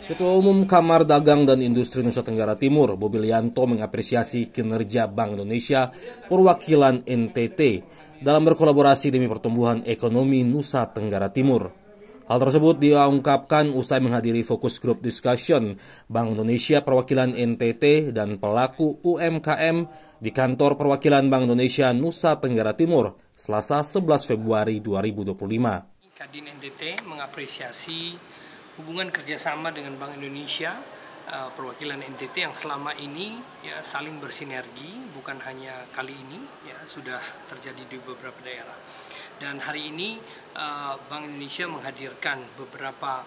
Ketua Umum Kamar Dagang dan Industri Nusa Tenggara Timur, Bobi Lianto, mengapresiasi kinerja Bank Indonesia perwakilan NTT dalam berkolaborasi demi pertumbuhan ekonomi Nusa Tenggara Timur. Hal tersebut diungkapkan usai menghadiri fokus group discussion Bank Indonesia perwakilan NTT dan pelaku UMKM di kantor perwakilan Bank Indonesia Nusa Tenggara Timur, Selasa 11 Februari 2025. Kadin NTT mengapresiasi hubungan kerjasama dengan Bank Indonesia, perwakilan NTT yang selama ini ya saling bersinergi, bukan hanya kali ini, ya sudah terjadi di beberapa daerah. Dan hari ini Bank Indonesia menghadirkan beberapa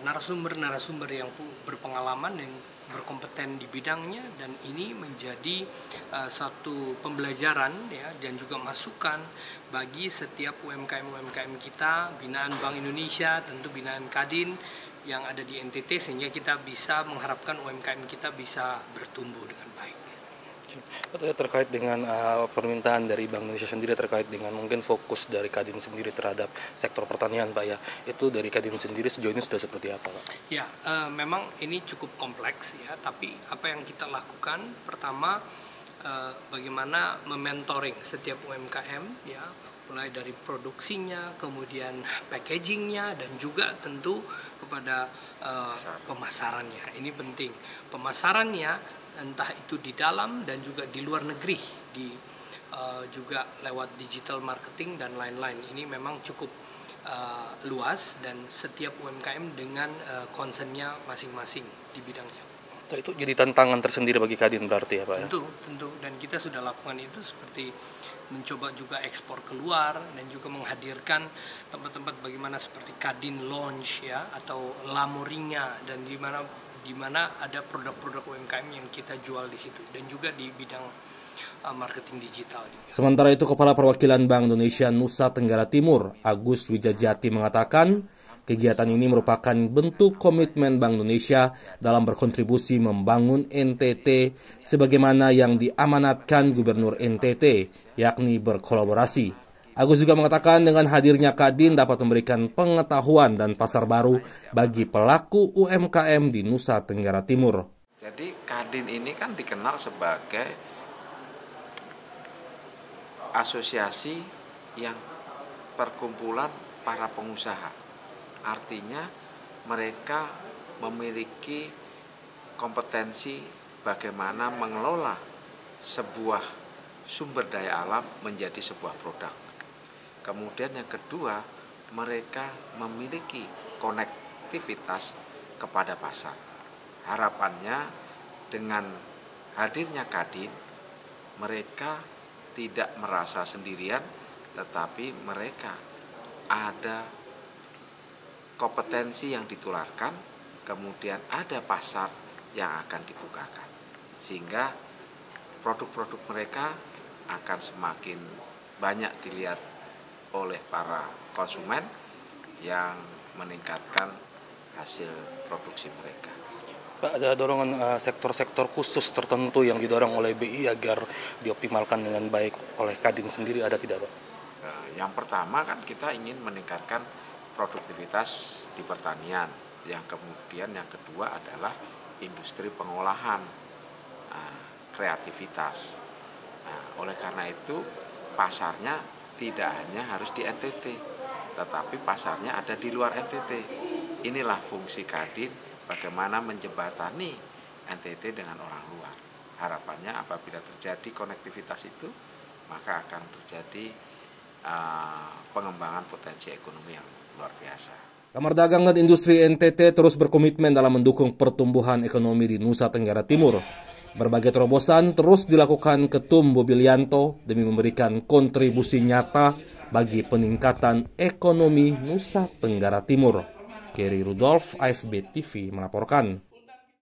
narasumber-narasumber yang berpengalaman dan berkompeten di bidangnya, dan ini menjadi satu pembelajaran ya dan juga masukan bagi setiap UMKM kita, binaan Bank Indonesia, tentu binaan Kadin yang ada di NTT, sehingga kita bisa mengharapkan UMKM kita bisa bertumbuh dengan baik. Terkait dengan permintaan dari Bank Indonesia sendiri terkait dengan mungkin fokus dari Kadin sendiri terhadap sektor pertanian, Pak, ya, itu dari Kadin sendiri sejauh ini sudah seperti apa, Pak? Ya, memang ini cukup kompleks ya, tapi apa yang kita lakukan pertama, bagaimana mementoring setiap UMKM ya, mulai dari produksinya, kemudian packagingnya, dan juga tentu kepada pemasarannya. Ini penting, pemasarannya entah itu di dalam dan juga di luar negeri, juga lewat digital marketing dan lain-lain. Ini memang cukup luas dan setiap UMKM dengan concernnya masing-masing di bidangnya. Itu jadi tantangan tersendiri bagi Kadin berarti ya, Pak? Tentu, dan kita sudah lakukan itu, seperti mencoba juga ekspor keluar dan juga menghadirkan tempat-tempat bagaimana seperti Kadin Launch ya, atau Lamoringa, dan di mana ada produk-produk UMKM yang kita jual di situ, dan juga di bidang marketing digital juga. Sementara itu, Kepala Perwakilan Bank Indonesia Nusa Tenggara Timur, Agus Wijajati, mengatakan kegiatan ini merupakan bentuk komitmen Bank Indonesia dalam berkontribusi membangun NTT sebagaimana yang diamanatkan Gubernur NTT, yakni berkolaborasi. Agus juga mengatakan dengan hadirnya Kadin dapat memberikan pengetahuan dan pasar baru bagi pelaku UMKM di Nusa Tenggara Timur. Jadi Kadin ini kan dikenal sebagai asosiasi yang perkumpulan para pengusaha. Artinya mereka memiliki kompetensi bagaimana mengelola sebuah sumber daya alam menjadi sebuah produk. Kemudian yang kedua, mereka memiliki konektivitas kepada pasar. Harapannya dengan hadirnya Kadin, mereka tidak merasa sendirian, tetapi mereka ada kompetensi yang ditularkan, kemudian ada pasar yang akan dibukakan. Sehingga produk-produk mereka akan semakin banyak dilihat oleh para konsumen yang meningkatkan hasil produksi mereka. Pak, ada dorongan sektor-sektor khusus tertentu yang didorong oleh BI agar dioptimalkan dengan baik oleh Kadin sendiri, ada tidak, Pak? Yang pertama kan kita ingin meningkatkan produktivitas di pertanian. Yang kemudian yang kedua adalah industri pengolahan, kreativitas. Oleh karena itu pasarnya tidak hanya harus di NTT, tetapi pasarnya ada di luar NTT. Inilah fungsi Kadin, bagaimana menjembatani NTT dengan orang luar. Harapannya apabila terjadi konektivitas itu, maka akan terjadi pengembangan potensi ekonomi yang luar biasa. Kamar Dagang dan Industri NTT terus berkomitmen dalam mendukung pertumbuhan ekonomi di Nusa Tenggara Timur. Berbagai terobosan terus dilakukan Ketum Bobi Lianto demi memberikan kontribusi nyata bagi peningkatan ekonomi Nusa Tenggara Timur. Kerry Rudolf, AFB TV melaporkan.